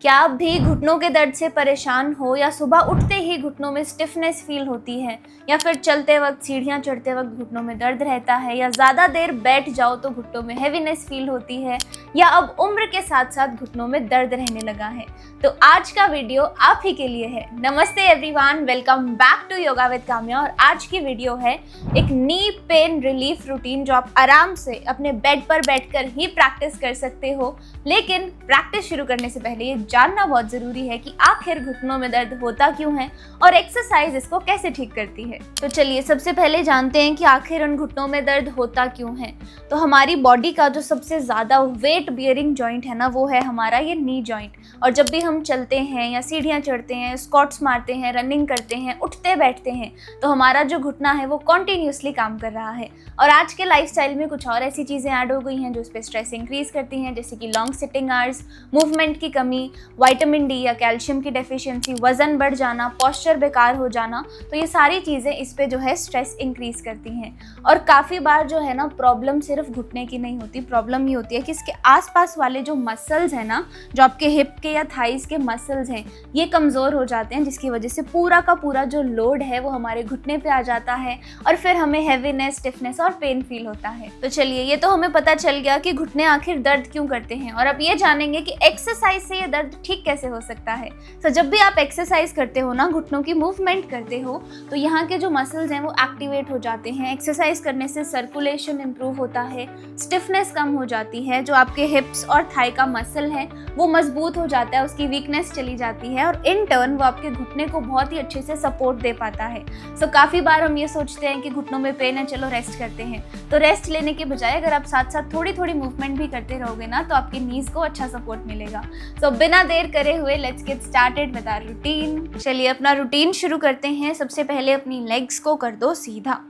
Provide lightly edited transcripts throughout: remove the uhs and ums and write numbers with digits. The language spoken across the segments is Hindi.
क्या आप भी घुटनों के दर्द से परेशान हो या सुबह उठते ही घुटनों में स्टिफनेस फील होती है या फिर चलते वक्त सीढ़ियाँ चढ़ते वक्त घुटनों में दर्द रहता है या ज़्यादा देर बैठ जाओ तो घुटनों में हैवीनेस फील होती है या अब उम्र के साथ साथ घुटनों में दर्द रहने लगा है, तो आज का वीडियो आप ही के लिए है। नमस्ते everyone, welcome back to yoga with Kamya. और आज की वीडियो है एक नी पेन रिलीफ रूटीन जो आप आराम से अपने बेड पर बैठकर ही प्रैक्टिस कर सकते हो। लेकिन प्रैक्टिस शुरू करने से पहले ये जानना बहुत ज़रूरी है कि आखिर घुटनों में दर्द होता क्यों है और एक्सरसाइज इसको कैसे ठीक करती है। तो चलिए सबसे पहले जानते हैं कि आखिर उन घुटनों में दर्द होता क्यों है। तो हमारी बॉडी का जो सबसे ज़्यादा वेट बियरिंग जॉइंट है ना, वो है हमारा ये नी जॉइंट। और जब भी हम चलते हैं या सीढ़ियाँ चढ़ते हैं, स्क्वाट्स मारते हैं, रनिंग करते हैं, उठते बैठते हैं, तो हमारा जो घुटना है वो कॉन्टीन्यूसली काम कर रहा है। और आज के लाइफस्टाइल में कुछ और ऐसी चीज़ें ऐड हो गई हैं जो इस पर स्ट्रेस इंक्रीज करती हैं, जैसे कि लॉन्ग सिटिंग आवर्स, मूवमेंट की कमी, विटामिन डी या कैल्शियम की डेफिशिएंसी, वजन बढ़ जाना, पोस्चर बेकार हो जाना। तो ये सारी चीज़ें इस पे जो है स्ट्रेस इंक्रीज करती हैं। और काफ़ी बार जो है ना, प्रॉब्लम सिर्फ घुटने की नहीं होती, प्रॉब्लम ये होती है कि इसके आसपास वाले जो मसल्स हैं ना, जो आपके हिप के या थाइस के मसल्स हैं, ये कमज़ोर हो जाते हैं, जिसकी वजह से पूरा का पूरा जो लोड है वो हमारे घुटने पे आ जाता है और फिर हमें हैवीनेस, स्टिफनेस और पेन फील होता है। तो चलिए, ये तो हमें पता चल गया कि घुटने आखिर दर्द क्यों करते हैं, और अब ये जानेंगे कि एक्सरसाइज से ये दर्द ठीक कैसे हो सकता है। तो जब भी आप एक्सरसाइज करते हो ना, घुटनों की मूवमेंट करते हो, तो यहाँ के जो मसल्स हैं वो एक्टिवेट हो जाते हैं। एक्सरसाइज करने से सर्कुलेशन इंप्रूव होता है, स्टिफनेस कम हो जाती है, जो आपके हिप्स और थाई का मसल है वो मजबूत हो जाता है, उसकी वीकनेस चली जाती है और इन टर्न वो आपके घुटने को बहुत ही अच्छे से सपोर्ट दे पाता है। सो काफ़ी बार हम ये सोचते हैं कि घुटनों में पेन है, चलो रेस्ट करते हैं। तो रेस्ट लेने के बजाय अगर आप साथ साथ थोड़ी थोड़ी मूवमेंट भी करते रहोगे ना, तो आपकी नीज को अच्छा सपोर्ट मिलेगा। सो बिना देर करे हुए let's get started with our routine. चलिए अपना रूटीन शुरू करते हैं। सबसे पहले अपनी लेग्स को कर दो सीधा।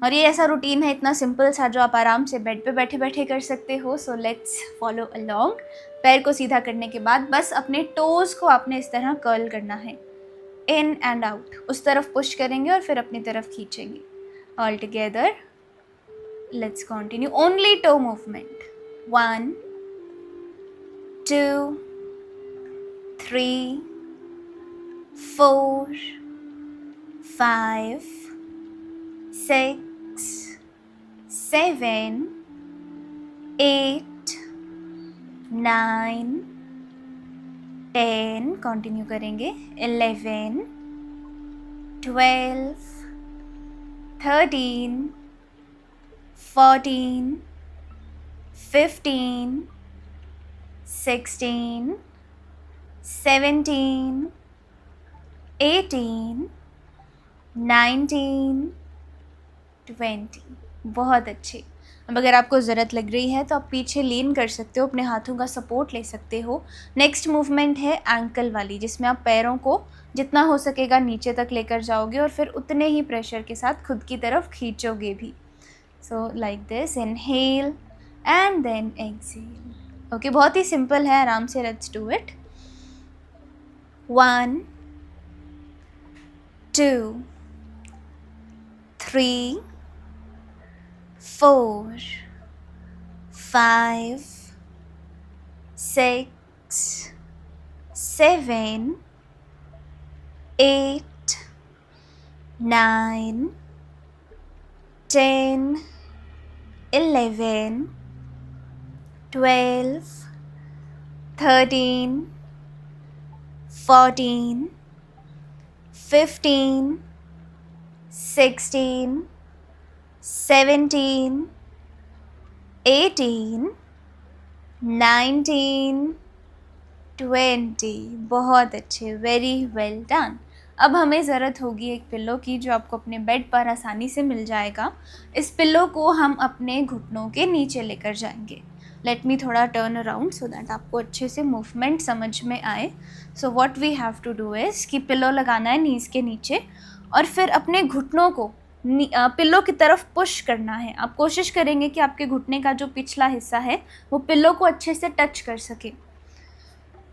और ये ऐसा रूटीन है, इतना सिंपल सा, जो आप आराम से बेड पे बैठे बैठे कर सकते हो। So let's follow along. पैर को सीधा करने के बाद बस अपने टोज को आपने इस तरह कर्ल करना है, इन एंड आउट। उस तरफ पुश करेंगे और फिर अपनी तरफ खींचेंगे। All together let's continue. Only toe movement. 1 2 3 4 5 6 7 8 9 10, continue करेंगे, 11 12 13 14 15 16 17 18 19 20। बहुत अच्छे। अब अगर आपको ज़रूरत लग रही है तो आप पीछे लीन कर सकते हो, अपने हाथों का सपोर्ट ले सकते हो। नेक्स्ट मूवमेंट है एंकल वाली, जिसमें आप पैरों को जितना हो सकेगा नीचे तक लेकर जाओगे और फिर उतने ही प्रेशर के साथ खुद की तरफ खींचोगे भी। So like this, inhale and then exhale. Okay, बहुत ही सिंपल है, आराम से लेट्स डू इट। 1 2 3 4 5 6 7 8 9 10 11 12 13 14 15 16 17 18 19 20। बहुत अच्छे, वेरी वेल डन। अब हमें ज़रूरत होगी एक पिल्लो की, जो आपको अपने बेड पर आसानी से मिल जाएगा। इस पिल्लो को हम अपने घुटनों के नीचे लेकर जाएंगे। लेट मी थोड़ा टर्न अराउंड सो दैट आपको अच्छे से मूवमेंट समझ में आए। So what we have to do is कि पिल्लो लगाना है नीज़ के नीचे और फिर अपने घुटनों को पिल्लो की तरफ पुश करना है। आप कोशिश करेंगे कि आपके घुटने का जो पिछला हिस्सा है वो पिल्लो को अच्छे से टच कर सके।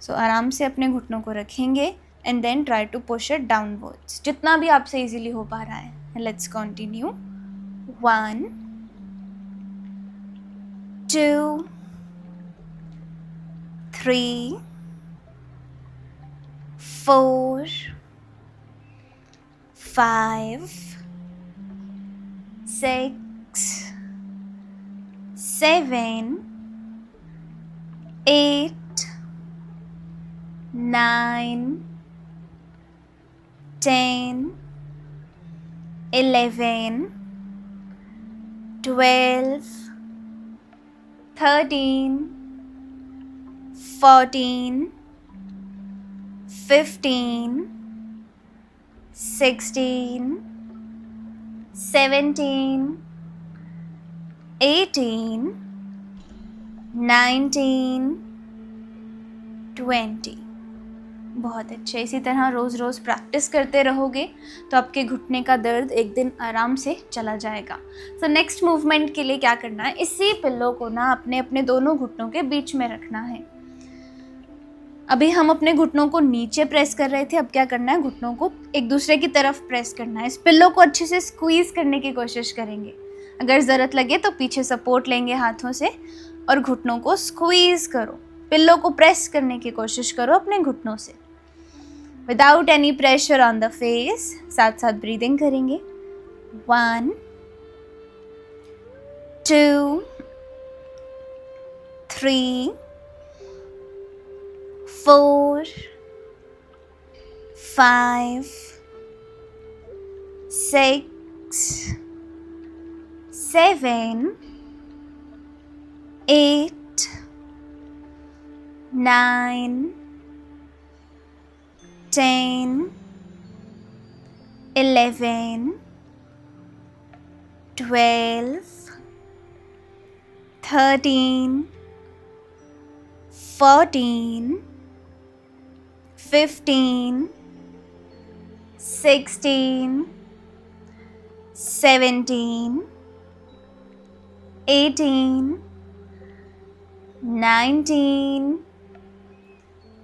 सो आराम से अपने घुटनों को रखेंगे and then try to push it downwards, जितना भी आपसे इजीली हो पा रहा है। Let's continue. 1 2 3 4, 5, 6, 7, 8, 9, 10, 11, 12, 13, 14, 15, 16, 17, 18, 19, 20। बहुत अच्छे। इसी तरह रोज़ रोज़ प्रैक्टिस करते रहोगे तो आपके घुटने का दर्द एक दिन आराम से चला जाएगा। सो नेक्स्ट मूवमेंट के लिए क्या करना है, इसी पिल्लो को ना अपने अपने दोनों घुटनों के बीच में रखना है। अभी हम अपने घुटनों को नीचे प्रेस कर रहे थे, अब क्या करना है, घुटनों को एक दूसरे की तरफ प्रेस करना है। इस पिल्लो को अच्छे से स्क्वीज करने की कोशिश करेंगे। अगर ज़रूरत लगे तो पीछे सपोर्ट लेंगे हाथों से और घुटनों को स्क्वीज करो। पिल्लो को प्रेस करने की कोशिश करो अपने घुटनों से, without any pressure on the face. साथ साथ ब्रीदिंग करेंगे। 1, 2, 3, 4, 5, 6, 7, 8, 9, 10, 11, 12, 13, 14, 15, 16, 17, 18, 19,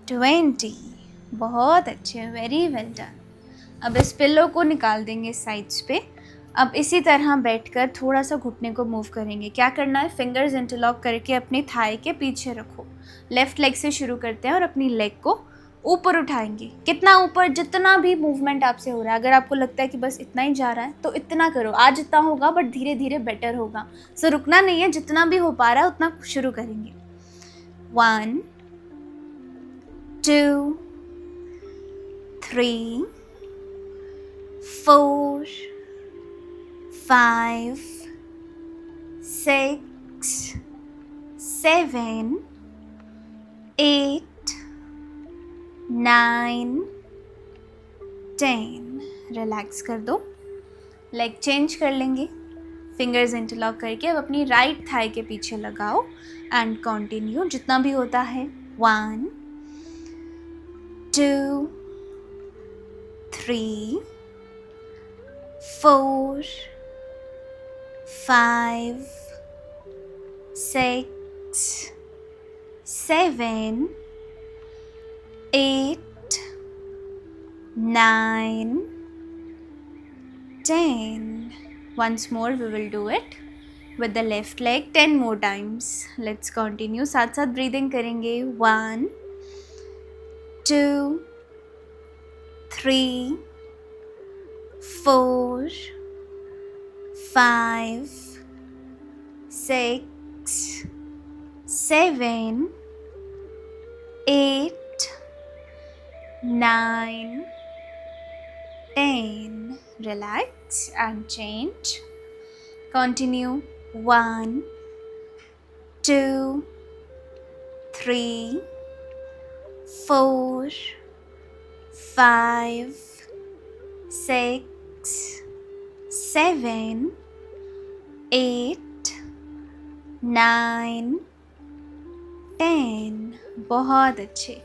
20। बहुत अच्छे, वेरी वेल डन। अब इस पिल्लो को निकाल देंगे साइड्स पे। अब इसी तरह बैठकर थोड़ा सा घुटने को मूव करेंगे। क्या करना है, फिंगर्स इंटरलॉक करके अपनी थाई के पीछे रखो। लेफ्ट लेग से शुरू करते हैं और अपनी लेग को ऊपर उठाएंगे। कितना ऊपर, जितना भी मूवमेंट आपसे हो रहा है। अगर आपको लगता है कि बस इतना ही जा रहा है तो इतना करो। आज जितना होगा बट धीरे धीरे बेटर होगा। सो रुकना नहीं है, जितना भी हो पा रहा है उतना शुरू करेंगे। 1, 2, 3, 4, 5, 6, 7, 8, 9, 10। रिलैक्स कर दो। लेग चेंज कर लेंगे। फिंगर्स इंटरलॉक करके अब अपनी राइट थाई के पीछे लगाओ एंड कंटिन्यू जितना भी होता है। 1, 2, 3, 4, 5, 6, 7, 8, 9, 10. Once more we will do it with the left leg 10 more times. Let's continue. साथ साथ ब्रीदिंग करेंगे। 1, 2, 3, 4, 5, 6, 7, 8, 9, 10. Relax and change. Continue. 1, 2, 3, 4, 5, 6, 7, 8, 9, 10. बहुत अच्छे।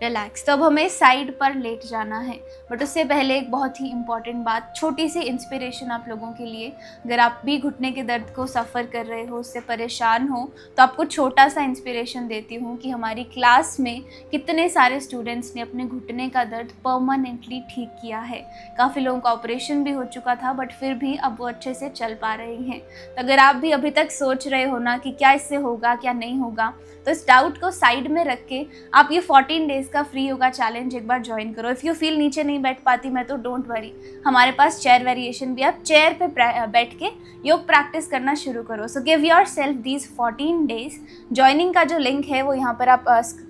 रिलैक्स। तो अब हमें साइड पर लेट जाना है, बट उससे पहले एक बहुत ही इम्पॉर्टेंट बात, छोटी सी इंस्पिरेशन आप लोगों के लिए। अगर आप भी घुटने के दर्द को सफ़र कर रहे हो, उससे परेशान हो, तो आपको छोटा सा इंस्पिरेशन देती हूँ कि हमारी क्लास में कितने सारे स्टूडेंट्स ने अपने घुटने का दर्द परमानेंटली ठीक किया है। काफ़ी लोगों का ऑपरेशन भी हो चुका था, बट फिर भी अब वो अच्छे से चल पा रही हैं। तो अगर आप भी अभी तक सोच रहे हो ना कि क्या इससे होगा क्या नहीं होगा, तो इस डाउट को साइड में रख के आप ये 14 डेज़ का फ्री योगा चैलेंज एक बार ज्वाइन करो। इफ़ यू फील नीचे नहीं बैठ पाती मैं तो डोंट वरी, हमारे पास चेयर वेरिएशन भी, आप चेयर पे बैठ के योग प्रैक्टिस करना शुरू करो। So give your self these 14 days. Joining का जो लिंक है वो यहाँ पर आप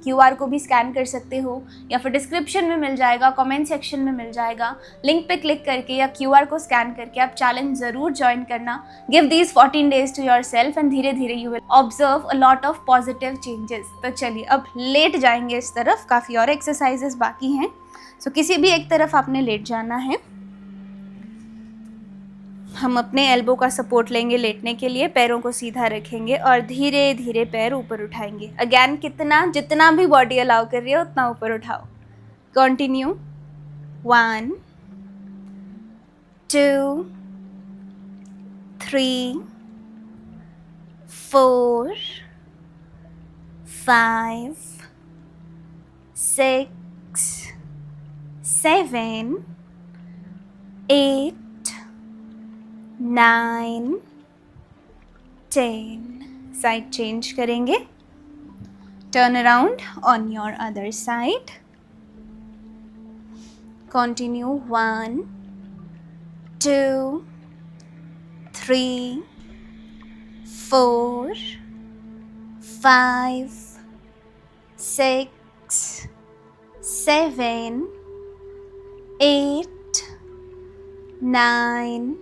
QR को भी स्कैन कर सकते हो या फिर डिस्क्रिप्शन में मिल जाएगा, कमेंट सेक्शन में मिल जाएगा। लिंक पे क्लिक करके या QR को स्कैन करके आप चैलेंज ज़रूर ज्वाइन करना। Give these 14 days to yourself and धीरे धीरे you will observe a lot of positive changes. तो चलिए अब लेट जाएंगे इस तरफ, काफ़ी और एक्सरसाइजेस बाकी हैं। सो किसी भी एक तरफ आपने लेट जाना है। हम अपने एल्बो का सपोर्ट लेंगे लेटने के लिए, पैरों को सीधा रखेंगे और धीरे धीरे पैर ऊपर उठाएंगे। अगेन जितना भी बॉडी अलाउ कर रही है उतना ऊपर उठाओ। कंटिन्यू। 1 2 3 4 5 6 7 8 9 10। साइड चेंज करेंगे। Turn around on your other side. Continue. 1 2 3 4 5 6 7 8 9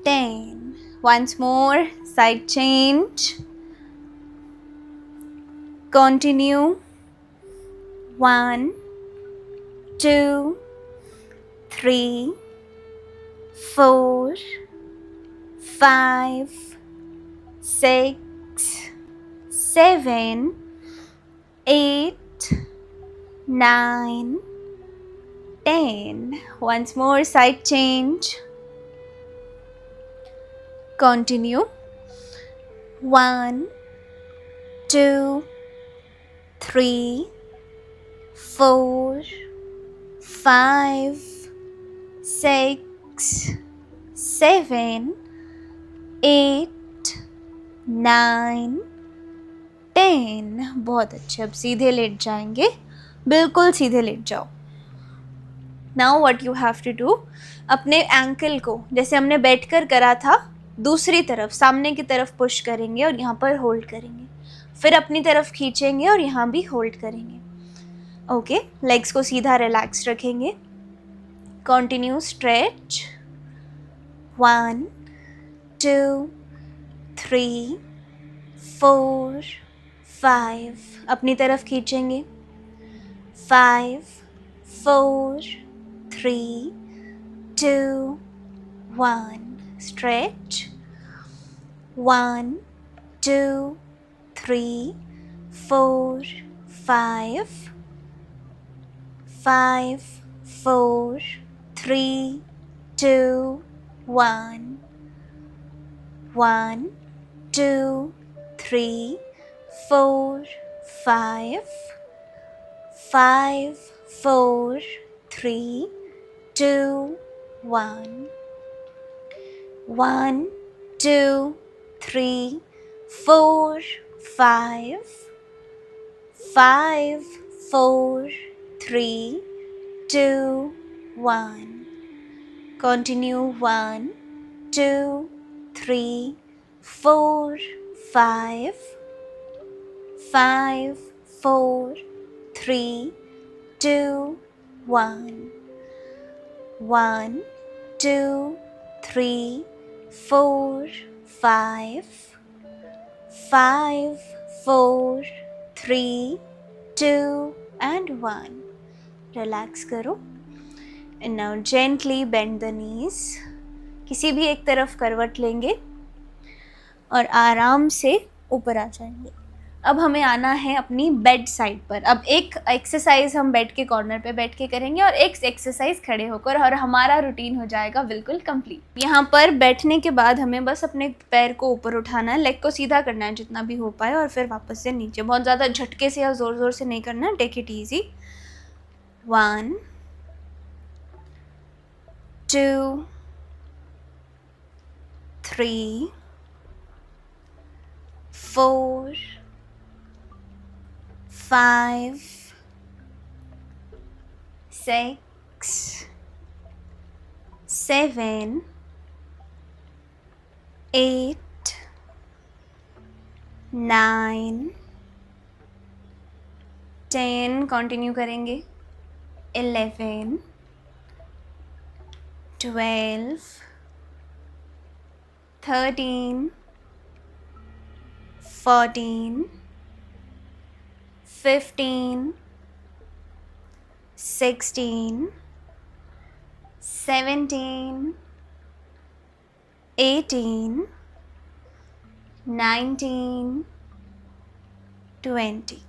10. Once more, side change. Continue. 1 2 3 4 5 6 7 8 9 10. Once more, side change. Continue. 1 2 3 4 5 6 7 8 9 10. बहुत अच्छे। अब सीधे लेट जाएंगे, बिल्कुल सीधे लेट जाओ। Now what you have to do, अपने एंकल को जैसे हमने बैठकर करा था दूसरी तरफ सामने की तरफ पुश करेंगे और यहाँ पर होल्ड करेंगे, फिर अपनी तरफ खींचेंगे और यहाँ भी होल्ड करेंगे। ओके, लेग्स को सीधा रिलैक्स रखेंगे। कंटिन्यू। स्ट्रेच। 1 2 3 4 5। अपनी तरफ खींचेंगे। 5 4 3 2 1. Stretch. 1 2 3 4 5 5 4 3 2 1. 1 2 3 4 5 5 4 3 2 1. 1 2 3 4 5 5 4 3 2 1. Continue. 1 2 3 4 5 5 4 3 2 1. 1 2 3 4 5 5 4 3 2 and 1. Relax करो and now gently bend the knees. किसी भी एक तरफ करवट लेंगे और आराम से ऊपर आ जाएंगे। अब हमें आना है अपनी बेड साइड पर। अब एक एक्सरसाइज हम बेड के कॉर्नर पे बैठ के करेंगे और एक एक्सरसाइज खड़े होकर, और हमारा रूटीन हो जाएगा बिल्कुल कंप्लीट। यहाँ पर बैठने के बाद हमें बस अपने पैर को ऊपर उठाना है, लेग को सीधा करना है जितना भी हो पाए, और फिर वापस से नीचे। बहुत ज़्यादा झटके से या ज़ोर ज़ोर से नहीं करना, टेक इट ईजी। 1 2 3 4 5 6, 7, 8, 9, 10, कंटिन्यू करेंगे, 11, 12, 13, 14, 15, 16, 17, 18, 19, 20.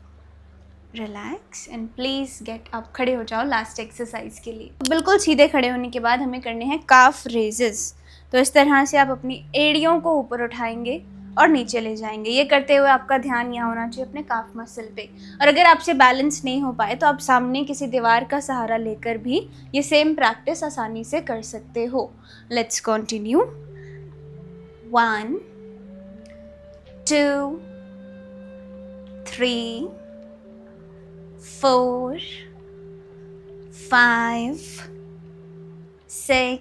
Relax and please get up. खड़े हो जाओ लास्ट एक्सरसाइज के लिए. बिल्कुल सीधे खड़े होने के बाद हमें करने हैं काफ रेजेस. तो इस तरह से आप अपनी एड़ियों को ऊपर उठाएंगे और नीचे ले जाएंगे. ये करते हुए आपका ध्यान यहाँ होना चाहिए अपने काफ मसल पे. और अगर आपसे बैलेंस नहीं हो पाए तो आप सामने किसी दीवार का सहारा लेकर भी ये सेम प्रैक्टिस आसानी से कर सकते हो. Let's continue. 1, 2, 3, 4, 5, 6,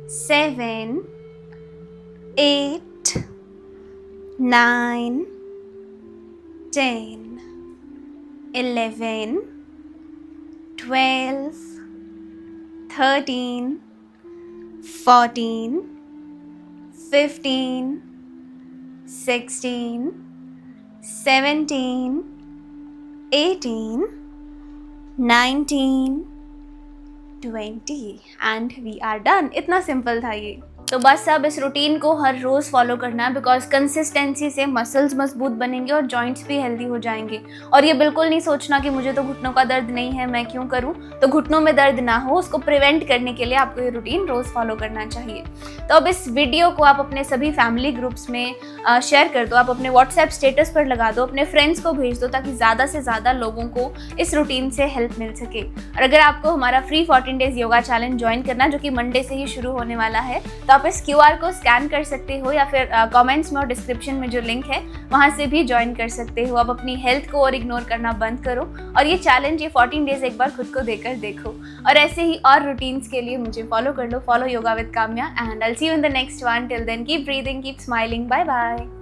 7, 8, 9, 10, 11, 12, 13, 14, 15, 16, 17, 18, 19, 20 and we are done. इतना सिंपल था ये. तो बस अब इस रूटीन को हर रोज़ फॉलो करना है, बिकॉज कंसिस्टेंसी से मसल्स मजबूत बनेंगे और जॉइंट्स भी हेल्दी हो जाएंगे. और ये बिल्कुल नहीं सोचना कि मुझे तो घुटनों का दर्द नहीं है, मैं क्यों करूं. तो घुटनों में दर्द ना हो उसको प्रिवेंट करने के लिए आपको ये रूटीन रोज़ फॉलो करना चाहिए. तो अब इस वीडियो को आप अपने सभी फैमिली ग्रुप्स में शेयर कर दो. आप अपने व्हाट्सएप स्टेटस पर लगा दो, अपने फ्रेंड्स को भेज दो, ताकि ज़्यादा से ज़्यादा लोगों को इस रूटीन से हेल्प मिल सके. और अगर आपको हमारा free 14 days yoga challenge join करना, जो कि मंडे से ही शुरू होने वाला है, तो आप इस QR को स्कैन कर सकते हो या फिर कमेंट्स में और डिस्क्रिप्शन में जो लिंक है वहाँ से भी ज्वाइन कर सकते हो. अब अपनी हेल्थ को और इग्नोर करना बंद करो और ये चैलेंज, ये 14 डेज एक बार खुद को देकर देखो. और ऐसे ही और रूटीन्स के लिए मुझे फॉलो कर लो. Follow yoga with Kamya and I will see you in the next one. Till then keep breathing, keep smiling. Bye bye.